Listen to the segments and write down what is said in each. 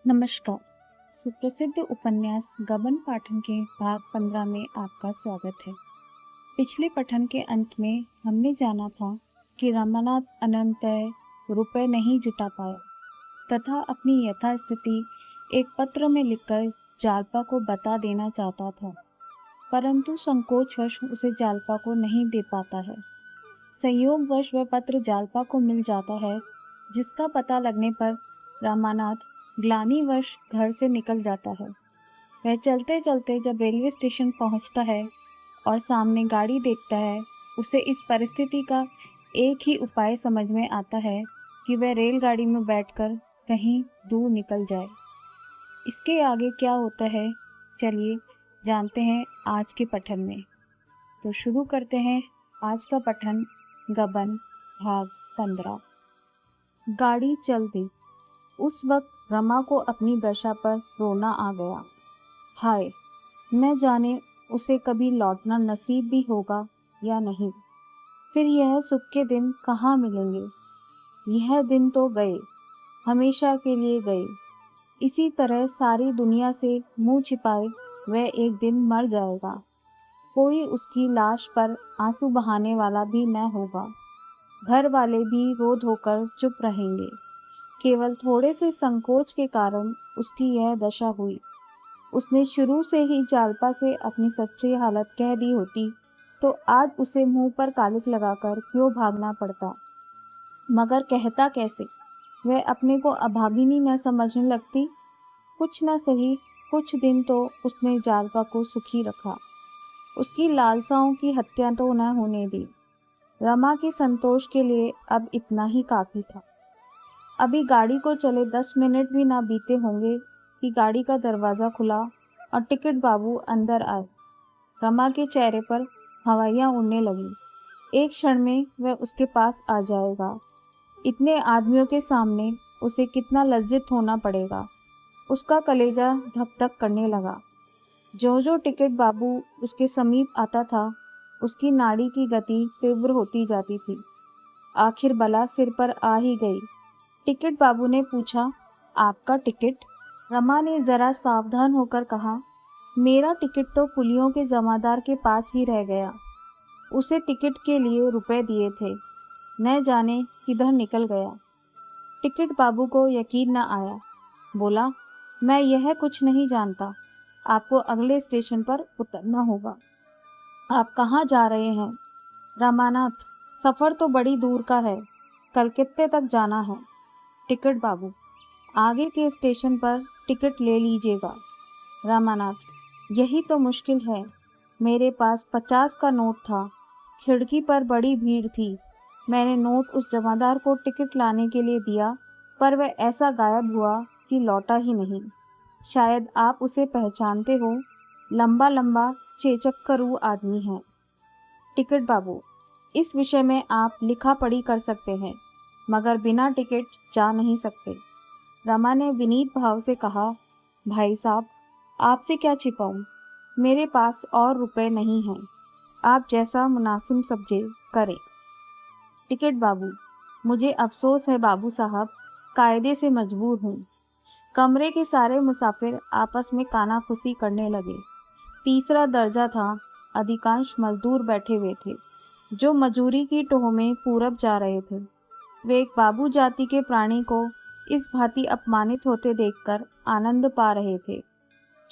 नमस्कार। सुप्रसिद्ध उपन्यास गबन पाठन के भाग 15 में आपका स्वागत है। पिछले पठन के अंत में हमने जाना था कि रमानाथ अनंततः रुपए नहीं जुटा पाया तथा अपनी यथास्थिति एक पत्र में लिखकर जालपा को बता देना चाहता था, परंतु संकोचवश उसे जालपा को नहीं दे पाता है। संयोगवश वह पत्र जालपा को मिल जाता है, जिसका पता लगने पर रामानाथ ग्लानिवश घर से निकल जाता है। वह चलते चलते जब रेलवे स्टेशन पहुंचता है और सामने गाड़ी देखता है, उसे इस परिस्थिति का एक ही उपाय समझ में आता है कि वह रेलगाड़ी में बैठकर कहीं दूर निकल जाए। इसके आगे क्या होता है, चलिए जानते हैं आज के पठन में। तो शुरू करते हैं आज का पठन गबन भाग 15। गाड़ी चल दी। उस वक्त रमा को अपनी दशा पर रोना आ गया। हाय, न जाने उसे कभी लौटना नसीब भी होगा या नहीं। फिर यह सुख के दिन कहाँ मिलेंगे। यह दिन तो गए, हमेशा के लिए गए। इसी तरह सारी दुनिया से मुंह छिपाए वह एक दिन मर जाएगा। कोई उसकी लाश पर आंसू बहाने वाला भी न होगा। घर वाले भी रो धोकर चुप रहेंगे। केवल थोड़े से संकोच के कारण उसकी यह दशा हुई। उसने शुरू से ही जालपा से अपनी सच्ची हालत कह दी होती तो आज उसे मुंह पर कालिक लगाकर क्यों भागना पड़ता। मगर कहता कैसे। वह अपने को अभागिनी न समझने लगती। कुछ न सही, कुछ दिन तो उसने जालपा को सुखी रखा। उसकी लालसाओं की हत्या तो न होने दी। रमा के संतोष के लिए अब इतना ही काफी था। अभी गाड़ी को चले 10 मिनट भी ना बीते होंगे कि गाड़ी का दरवाज़ा खुला और टिकट बाबू अंदर आए। रमा के चेहरे पर हवाइयाँ उड़ने लगी। एक क्षण में वह उसके पास आ जाएगा। इतने आदमियों के सामने उसे कितना लज्जित होना पड़ेगा। उसका कलेजा धक धक करने लगा। जो जो टिकट बाबू उसके समीप आता था, उसकी नाड़ी की गति तीव्र होती जाती थी। आखिर बला सिर पर आ ही गई। टिकट बाबू ने पूछा, आपका टिकट? रमा ने जरा सावधान होकर कहा, मेरा टिकट तो पुलियों के जमादार के पास ही रह गया। उसे टिकट के लिए रुपए दिए थे, न जाने किधर निकल गया। टिकट बाबू को यकीन न आया। बोला, मैं यह कुछ नहीं जानता। आपको अगले स्टेशन पर उतरना होगा। आप कहाँ जा रहे हैं? रामानाथ, सफ़र तो बड़ी दूर का है, कलकत्ते तक जाना है। टिकट बाबू, आगे के स्टेशन पर टिकट ले लीजिएगा। रामानाथ, यही तो मुश्किल है। मेरे पास 50 का नोट था। खिड़की पर बड़ी भीड़ थी। मैंने नोट उस जमादार को टिकट लाने के लिए दिया, पर वह ऐसा गायब हुआ कि लौटा ही नहीं। शायद आप उसे पहचानते हो। लंबा लंबा चेचक्करू आदमी है। टिकट बाबू, इस विषय में आप लिखा पढ़ी कर सकते हैं, मगर बिना टिकट जा नहीं सकते। रमा ने विनीत भाव से कहा, भाई साहब, आपसे क्या छिपाऊं? मेरे पास और रुपए नहीं हैं। आप जैसा मुनासिब समझे करें। टिकट बाबू, मुझे अफसोस है बाबू साहब, कायदे से मजबूर हूँ। कमरे के सारे मुसाफिर आपस में कानाफूसी करने लगे। तीसरा दर्जा था। अधिकांश मजदूर बैठे हुए थे, जो मजूरी की टोह में पूरब जा रहे थे। वे एक बाबू जाति के प्राणी को इस भांति अपमानित होते देखकर आनंद पा रहे थे।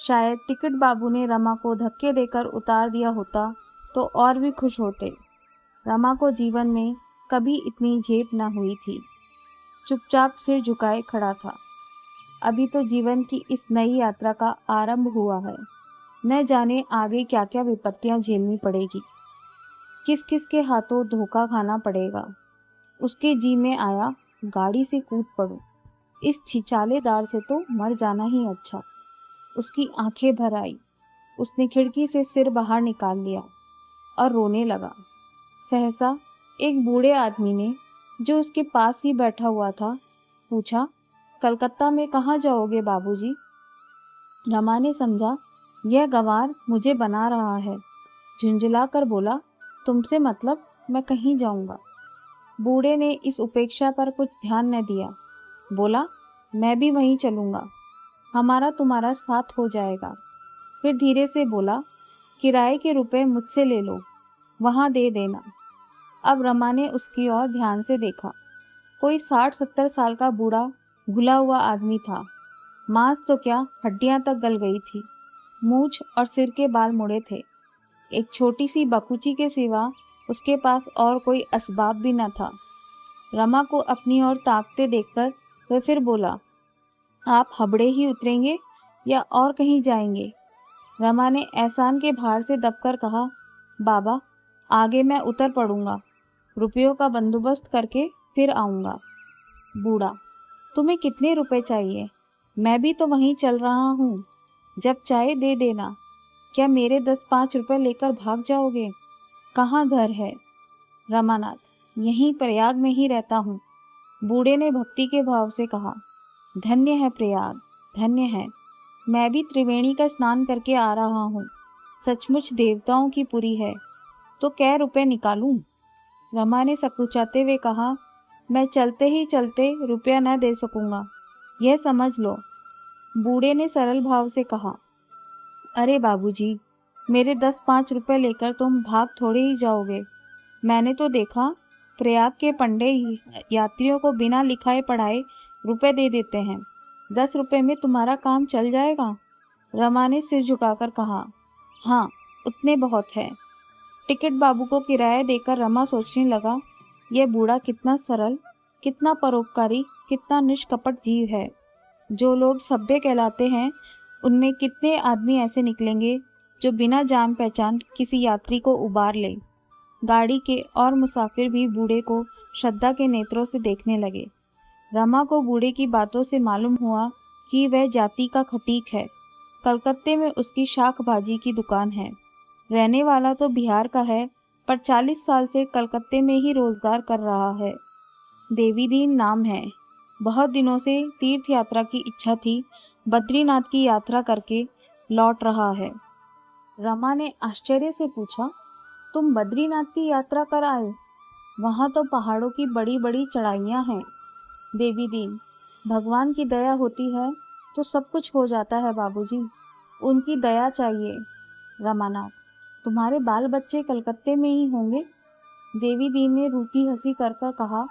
शायद टिकट बाबू ने रमा को धक्के देकर उतार दिया होता तो और भी खुश होते। रमा को जीवन में कभी इतनी झेप न हुई थी। चुपचाप सिर झुकाए खड़ा था। अभी तो जीवन की इस नई यात्रा का आरंभ हुआ है। न जाने आगे क्या क्या विपत्तियां झेलनी पड़ेगी, किस किस के हाथों धोखा खाना पड़ेगा। उसके जी में आया, गाड़ी से कूद पड़ो। इस छिछालेदार से तो मर जाना ही अच्छा। उसकी आंखें भर आई। उसने खिड़की से सिर बाहर निकाल लिया और रोने लगा। सहसा एक बूढ़े आदमी ने, जो उसके पास ही बैठा हुआ था, पूछा, कलकत्ता में कहाँ जाओगे बाबूजी? रमा ने समझा यह गंवार मुझे बना रहा है। झुंझला कर बोला, तुमसे मतलब, मैं कहीं जाऊंगा। बूढ़े ने इस उपेक्षा पर कुछ ध्यान न दिया। बोला, मैं भी वहीं चलूंगा। हमारा तुम्हारा साथ हो जाएगा। फिर धीरे से बोला, किराए के रुपए मुझसे ले लो, वहां दे देना। अब रमा ने उसकी ओर ध्यान से देखा। कोई 60-70 साल का बूढ़ा भूला हुआ आदमी था। मांस तो क्या, हड्डियां तक गल गई थी। मूछ और सिर के बाल मुड़े थे। एक छोटी सी बकुची के सिवा उसके पास और कोई असबाब भी न था। रमा को अपनी ओर ताकते देखकर वह फिर बोला, आप हबड़े ही उतरेंगे या और कहीं जाएंगे? रमा ने एहसान के भार से दबकर कहा, बाबा, आगे मैं उतर पड़ूंगा, रुपयों का बंदोबस्त करके फिर आऊंगा। बूढ़ा, तुम्हें कितने रुपए चाहिए? मैं भी तो वहीं चल रहा हूँ, जब चाहे दे देना। क्या मेरे 10-5 रुपए लेकर भाग जाओगे? कहाँ घर है? रमानाथ, यहीं प्रयाग में ही रहता हूँ। बूढ़े ने भक्ति के भाव से कहा, धन्य है प्रयाग, धन्य है। मैं भी त्रिवेणी का स्नान करके आ रहा हूँ। सचमुच देवताओं की पुरी है। तो कै रुपए निकालूं? रमा ने सकुचाते हुए कहा, मैं चलते ही चलते रुपया न दे सकूंगा, यह समझ लो। बूढ़े ने सरल भाव से कहा, अरे बाबूजी, मेरे 10-5 रुपए लेकर तुम भाग थोड़े ही जाओगे। मैंने तो देखा, प्रयाग के पंडे यात्रियों को बिना लिखाए पढ़ाए रुपए दे देते हैं। 10 रुपए में तुम्हारा काम चल जाएगा? रमा ने सिर झुकाकर कहा, हाँ, उतने बहुत है। टिकट बाबू को किराया देकर रमा सोचने लगा, यह बूढ़ा कितना सरल, कितना परोपकारी, कितना निष्कपट जीव है। जो लोग सभ्य कहलाते हैं, उनमें कितने आदमी ऐसे निकलेंगे जो बिना जान पहचान किसी यात्री को उबार ले। गाड़ी के और मुसाफिर भी बूढ़े को श्रद्धा के नेत्रों से देखने लगे। रमा को बूढ़े की बातों से मालूम हुआ कि वह जाति का खटीक है। कलकत्ते में उसकी शाक भाजी की दुकान है। रहने वाला तो बिहार का है, पर 40 साल से कलकत्ते में ही रोजगार कर रहा है। देवीदीन नाम है। बहुत दिनों से तीर्थ यात्रा की इच्छा थी। बद्रीनाथ की यात्रा करके लौट रहा है। रमा ने आश्चर्य से पूछा, तुम बद्रीनाथ की यात्रा कर आए? वहां तो पहाड़ों की बड़ी बड़ी चढ़ाइयाँ हैं। देवीदीन, भगवान की दया होती है तो सब कुछ हो जाता है बाबूजी, उनकी दया चाहिए। रमानाथ, तुम्हारे बाल बच्चे कलकत्ते में ही होंगे? देवीदीन ने रूखी हंसी कर कर कहा,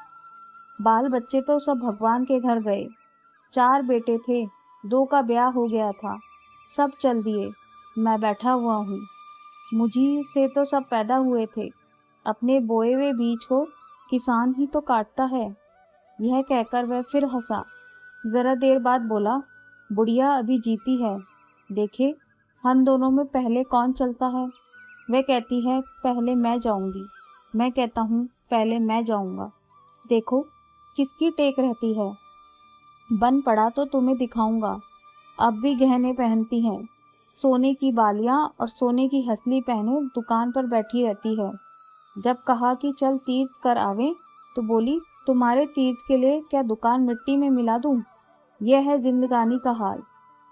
बाल बच्चे तो सब भगवान के घर गए। 4 बेटे थे, 2 का ब्याह हो गया था, सब चल दिए। मैं बैठा हुआ हूँ। मुझी से तो सब पैदा हुए थे। अपने बोए हुए बीज को किसान ही तो काटता है। यह कहकर वह फिर हंसा। जरा देर बाद बोला, बुढ़िया अभी जीती है, देखे हम दोनों में पहले कौन चलता है। वह कहती है पहले मैं जाऊंगी, मैं कहता हूँ पहले मैं जाऊंगा। देखो किसकी टेक रहती है। बन पड़ा तो तुम्हें दिखाऊंगा। अब भी गहने पहनती हैं, सोने की बालियां और सोने की हसली पहने दुकान पर बैठी रहती है। जब कहा कि चल तीर्थ कर आवे तो बोली, तुम्हारे तीर्थ के लिए क्या दुकान मिट्टी में मिला दूं? यह है जिंदगानी का हाल।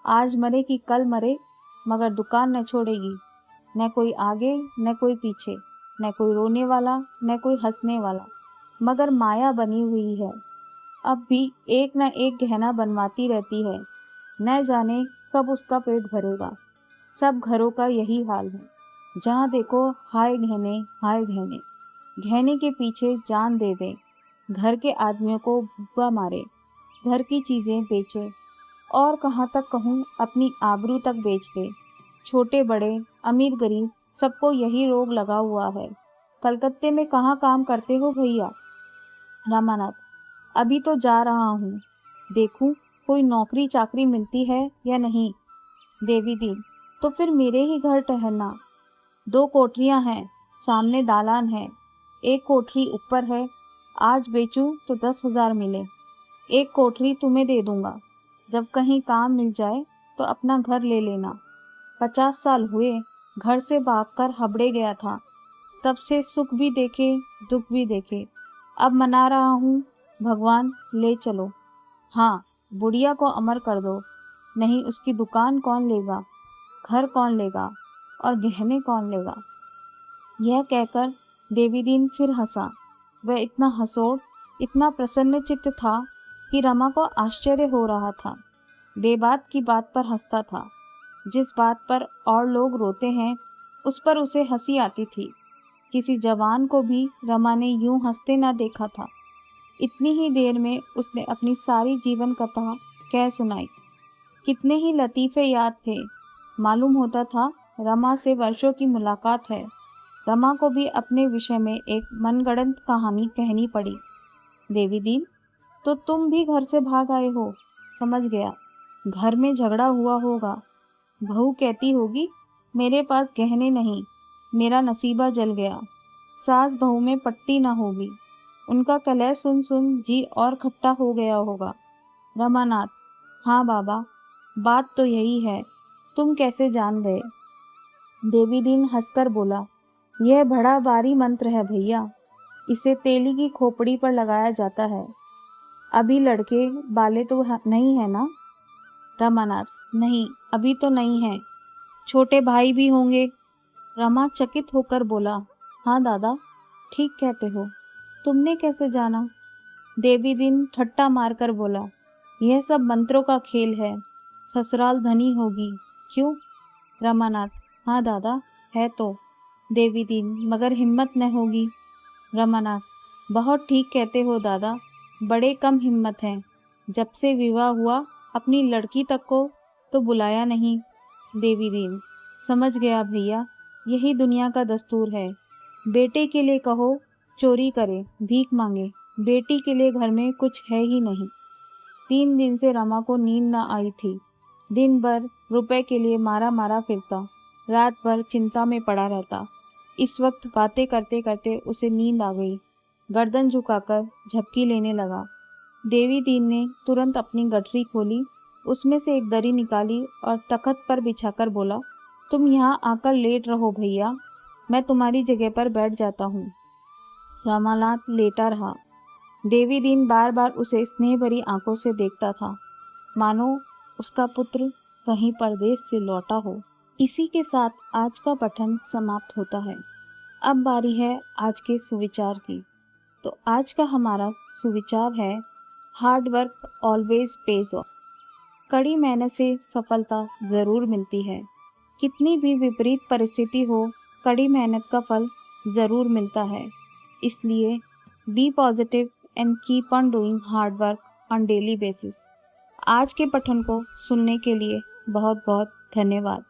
आज मरे कि कल मरे, मगर दुकान न छोड़ेगी। न कोई आगे न कोई पीछे, न कोई रोने वाला न कोई हंसने वाला, मगर माया बनी हुई है। अब भी एक न एक गहना बनवाती रहती है। न जाने कब उसका पेट भरेगा। सब घरों का यही हाल है। जहाँ देखो हाय गहने, हाय गहने। गहने के पीछे जान दे दे। घर के आदमियों को भूखा मारे, घर की चीजें बेचे, और कहाँ तक कहूँ अपनी आबरू तक बेच दे। छोटे बड़े, अमीर गरीब, सबको यही रोग लगा हुआ है। कलकत्ते में कहाँ काम करते हो भैया? रामानाथ, अभी तो जा रहा हूँ, देखूं कोई नौकरी चाकरी मिलती है या नहीं। देवी दी, तो फिर मेरे ही घर ठहरना। 2 कोठरियां हैं, सामने दालान है, एक कोठरी ऊपर है। आज बेचूं तो 10,000 मिले। एक कोठरी तुम्हें दे दूंगा। जब कहीं काम मिल जाए तो अपना घर ले लेना। 50 साल हुए घर से भागकर हबड़े गया था। तब से सुख भी देखे दुख भी देखे। अब मना रहा हूँ, भगवान ले चलो। हाँ, बुढ़िया को अमर कर दो, नहीं उसकी दुकान कौन लेगा, घर कौन लेगा और गहने कौन लेगा। यह कहकर देवीदीन फिर हंसा। वह इतना हंसोड़, इतना प्रसन्न चित्त था कि रमा को आश्चर्य हो रहा था। बेबात की बात पर हंसता था। जिस बात पर और लोग रोते हैं उस पर उसे हंसी आती थी। किसी जवान को भी रमा ने यूं हंसते न देखा था। इतनी ही देर में उसने अपनी सारी जीवन कथा कह सुनाई। कितने ही लतीफ़े याद थे। मालूम होता था रमा से वर्षों की मुलाकात है। रमा को भी अपने विषय में एक मनगढ़ंत कहानी कहनी पड़ी। देवी दीन, तो तुम भी घर से भाग आए हो। समझ गया, घर में झगड़ा हुआ होगा। बहू कहती होगी मेरे पास गहने नहीं, मेरा नसीबा जल गया। सास बहू में पट्टी ना होगी। उनका कलह सुन सुन जी और खट्टा हो गया होगा। रमानाथ: हाँ बाबा, बात तो यही है। तुम कैसे जान गए? देवीदीन हंसकर बोला, यह बड़ा भारी मंत्र है भैया। इसे तेली की खोपड़ी पर लगाया जाता है। अभी लड़के बाले तो नहीं है ना? रमानाथ: नहीं, अभी तो नहीं है। छोटे भाई भी होंगे? रमा चकित होकर बोला, हाँ दादा, ठीक कहते हो। तुमने कैसे जाना? देवीदीन ठट्टा मारकर बोला, यह सब मंत्रों का खेल है। ससुराल धनी होगी। क्यों? रमानाथ: हाँ दादा, है तो। देवीदीन: मगर हिम्मत न होगी। रमानाथ: बहुत ठीक कहते हो दादा, बड़े कम हिम्मत हैं। जब से विवाह हुआ अपनी लड़की तक को तो बुलाया नहीं। देवीदीन: समझ गया भैया, यही दुनिया का दस्तूर है। बेटे के लिए कहो चोरी करे, भीख मांगे। बेटी के लिए घर में कुछ है ही नहीं। 3 दिन से रमा को नींद न आई थी। दिन भर रुपए के लिए मारा मारा फिरता, रात भर चिंता में पड़ा रहता। इस वक्त बातें करते करते उसे नींद आ गई। गर्दन झुकाकर झपकी लेने लगा। देवीदीन ने तुरंत अपनी गठरी खोली, उसमें से एक दरी निकाली और तख्त पर बिछाकर बोला, तुम यहाँ आकर लेट रहो भैया, मैं तुम्हारी जगह पर बैठ जाता हूँ। रमानाथ लेटा रहा। देवीदीन बार बार उसे स्नेह भरी आंखों से देखता था, मानो उसका पुत्र कहीं परदेश से लौटा हो। इसी के साथ आज का पठन समाप्त होता है। अब बारी है आज के सुविचार की। तो आज का हमारा सुविचार है, hard work always page of. कड़ी मेहनत से सफलता ज़रूर मिलती है। कितनी भी विपरीत परिस्थिति हो, कड़ी मेहनत का फल ज़रूर मिलता है। इसलिए be positive and keep on doing hard work on daily basis. आज के पठन को सुनने के लिए बहुत बहुत धन्यवाद।